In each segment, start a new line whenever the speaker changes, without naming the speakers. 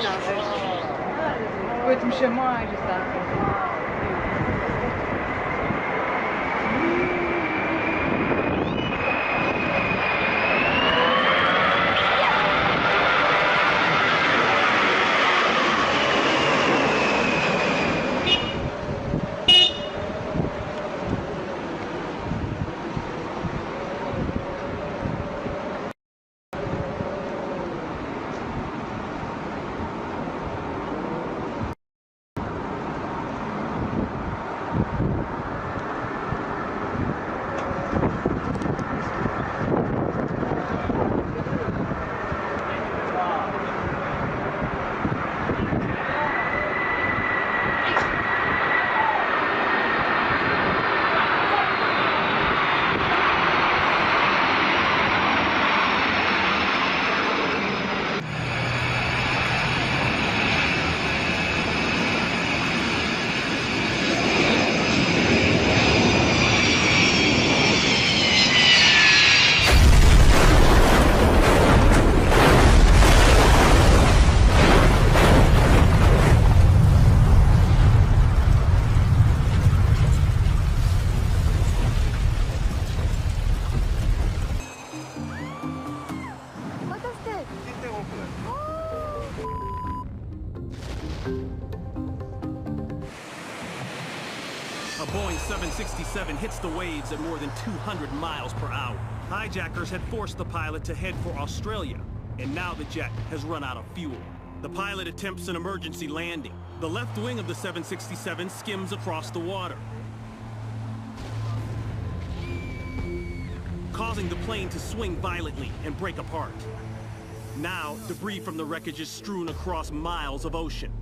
Non, c'est
وتمشي معي جساك.
A Boeing 767 hits the waves at more than 200 miles per hour. Hijackers had forced the pilot to head for Australia, and now the jet has run out of fuel. The pilot attempts an emergency landing. The left wing of the 767 skims across the water, causing the plane to swing violently and break apart. Now, debris from the wreckage is strewn across miles of ocean.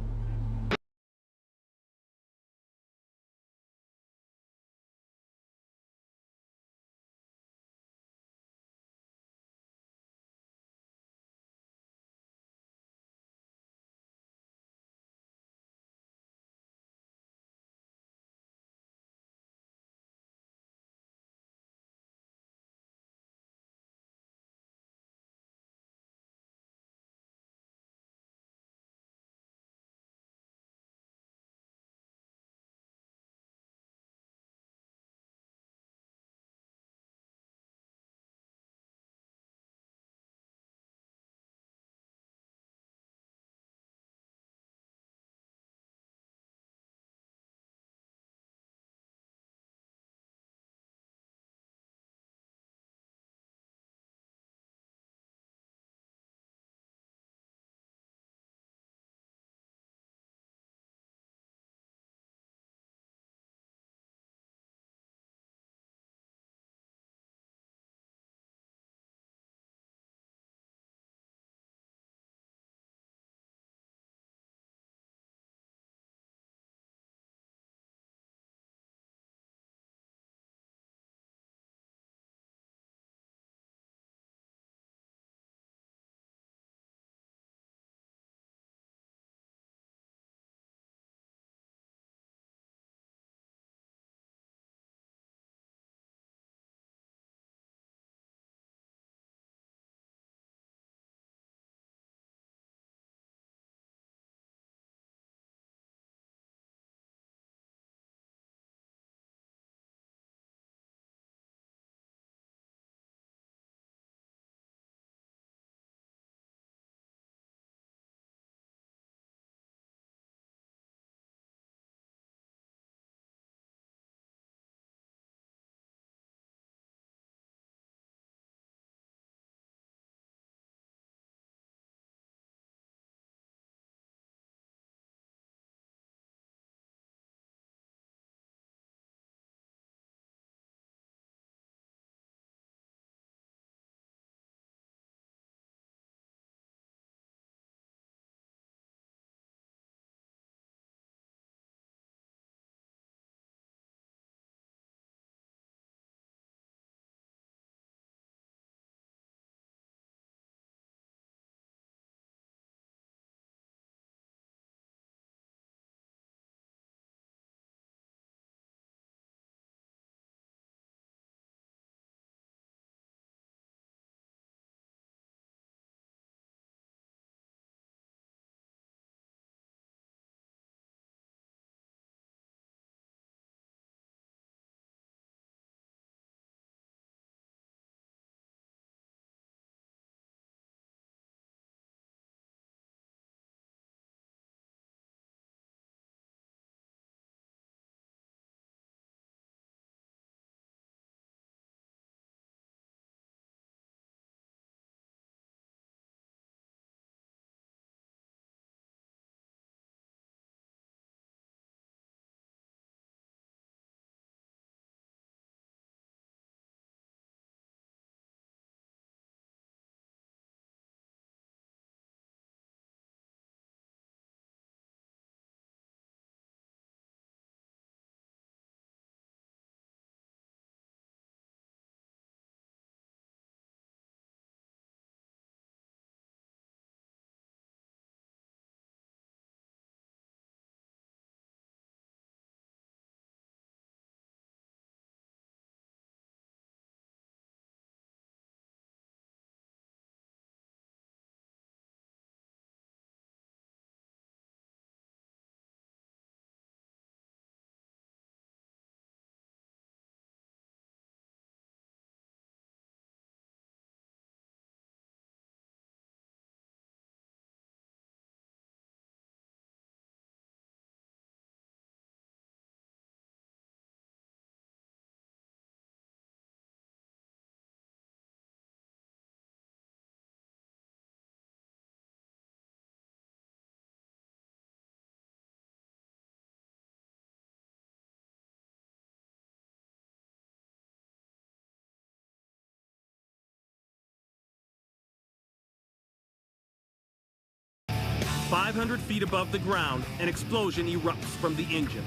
500 feet above the ground, an explosion erupts from the engine.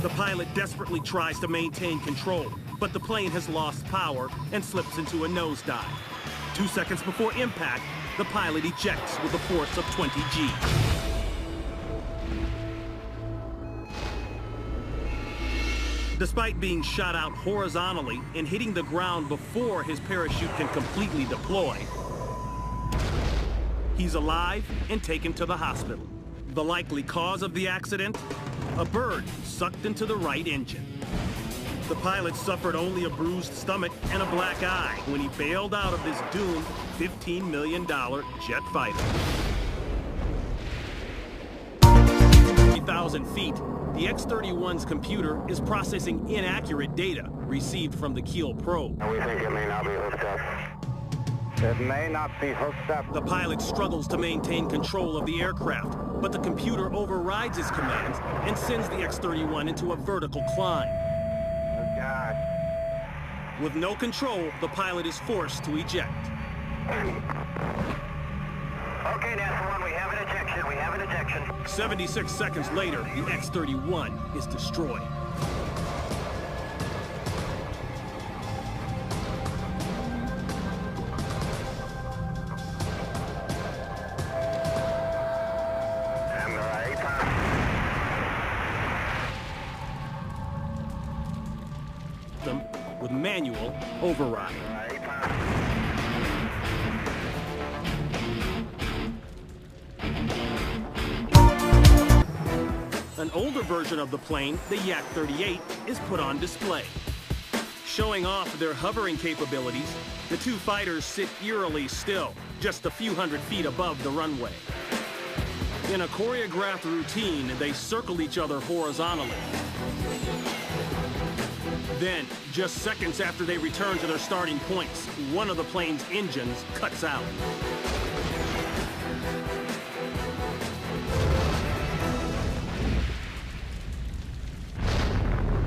The pilot desperately tries to maintain control, but the plane has lost power and slips into a nosedive. 2 seconds before impact, the pilot ejects with a force of 20 G. Despite being shot out horizontally and hitting the ground before his parachute can completely deploy, he's alive and taken to the hospital. The likely cause of the accident? A bird sucked into the right engine. The pilot suffered only a bruised stomach and a black eye when he bailed out of this doomed $15 million jet fighter. 3,000 feet, the X-31's computer is processing inaccurate data received from the Kiel probe.
We think it may not be hooked up. It may not be hooked up.
The pilot struggles to maintain control of the aircraft, but the computer overrides his commands and sends the X-31 into a vertical climb.
Oh, God.
With no control, the pilot is forced to eject.
Okay, NASA 1, we have an ejection.
76 seconds later, the X-31 is destroyed. Them with manual override. An older version of the plane, the Yak-38, is put on display. Showing off their hovering capabilities, the two fighters sit eerily still, just a few hundred feet above the runway. In a choreographed routine, they circle each other horizontally. Then, just seconds after they return to their starting points, one of the plane's engines cuts out.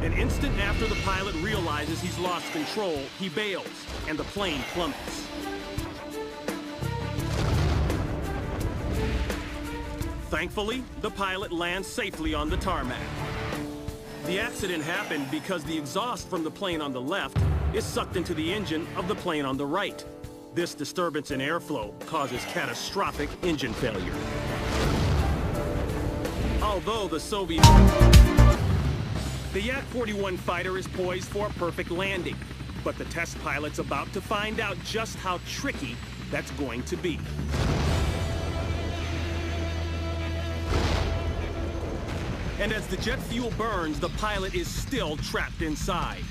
An instant after the pilot realizes he's lost control, he bails, and the plane plummets. Thankfully, the pilot lands safely on the tarmac. The accident happened because the exhaust from the plane on the left is sucked into the engine of the plane on the right. This disturbance in airflow causes catastrophic engine failure. Although the Soviet... The Yak-41 fighter is poised for a perfect landing, but the test pilot's about to find out just how tricky that's going to be. And as the jet fuel burns, the pilot is still trapped inside.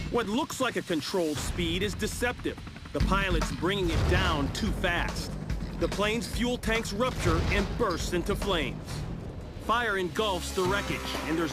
What looks like a controlled speed is deceptive. The pilot's bringing it down too fast. The plane's fuel tanks rupture and burst into flames. Fire engulfs the wreckage, and there's